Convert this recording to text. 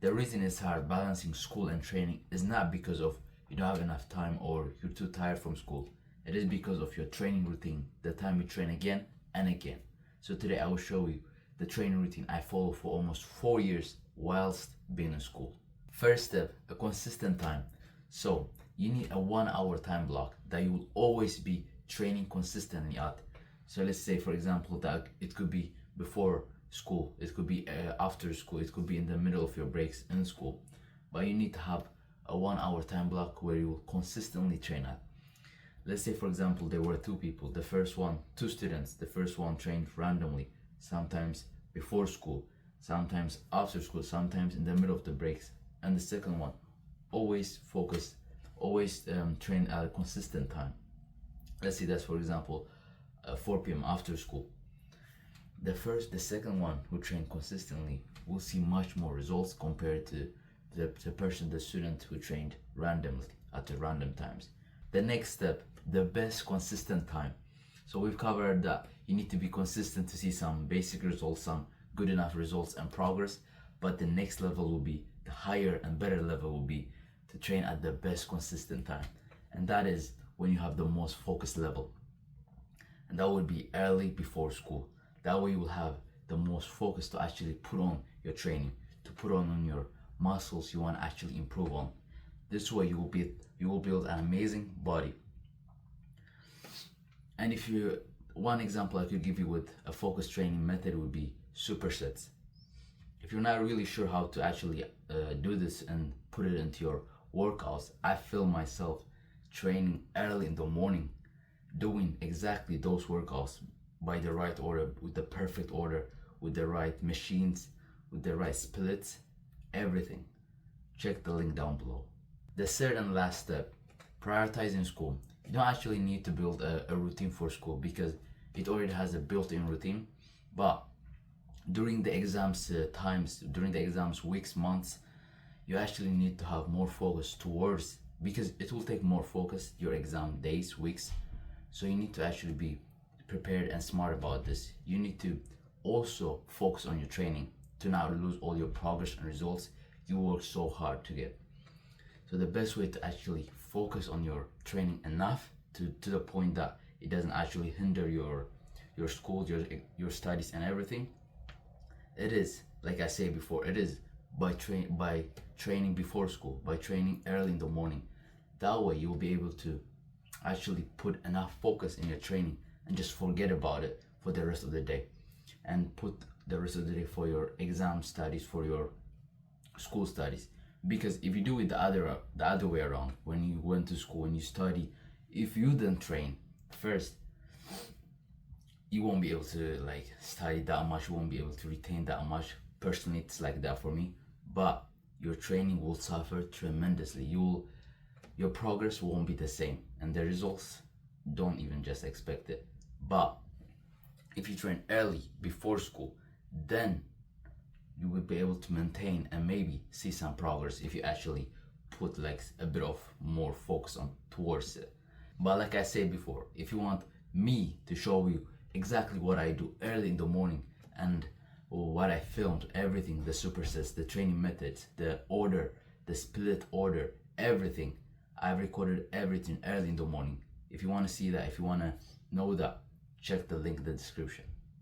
The reason it's hard balancing school and training is not because of you don't have enough time or you're too tired from school. It is because of your training routine, the time you train again and again. So today I will show you the training routine I follow for almost 4 years whilst being in school. First step, a consistent time. So you need a 1 hour time block that you will always be training consistently at. So let's say, for example, that it could be before school, it could be after school, it could be in the middle of your breaks in school. But you need to have a 1 hour time block where you will consistently train at. Let's say, for example, there were two people. Two students. The first one trained randomly, sometimes before school, sometimes after school, sometimes in the middle of the breaks. And the second one always focused, always trained at a consistent time. Let's say that's, for example, 4 p.m. after school. The second one who trained consistently will see much more results compared to the student who trained randomly at the random times. The next step, the best consistent time. So we've covered that you need to be consistent to see some basic results, some good enough results and progress. But the next level will be, the higher and better level will be to train at the best consistent time. And that is when you have the most focused level. And that would be early before school. That way you will have the most focus to actually put on your training, to put on your muscles you want to actually improve on. This way you will build an amazing body. And one example I could give you with a focused training method would be supersets. If you're not really sure how to actually do this and put it into your workouts, I feel myself training early in the morning, doing exactly those workouts by the right order, with the perfect order, with the right machines, with the right splits, everything. Check the link down below. The third and last step, prioritizing school. You don't actually need to build a routine for school because it already has a built-in routine. But during the exams during the exams weeks, months, you actually need to have more focus towards, because it will take more focus, your exam days, weeks. So you need to actually be prepared and smart about this. You need to also focus on your training to not lose all your progress and results you work so hard to get. So the best way to actually focus on your training enough to the point that it doesn't actually hinder your school, your studies and everything, it is, like I said before, it is by training before school, by training early in the morning. That way you will be able to actually put enough focus in your training and just forget about it for the rest of the day, and put the rest of the day for your exam studies, for your school studies. Because if you do it the other way around, when you went to school and you study, if you didn't train first, you won't be able to study that much, you won't be able to retain that much. Personally, it's like that for me. But your training will suffer tremendously. Your progress won't be the same, and the results, don't even just expect it. But if you train early before school, then you will be able to maintain and maybe see some progress if you actually put a bit of more focus on towards it. But like I said before, if you want me to show you exactly what I do early in the morning and what I filmed, everything, the supersets, the training methods, the order, the split order, everything, I've recorded everything early in the morning. If you want to see that, if you want to know that, check the link in the description.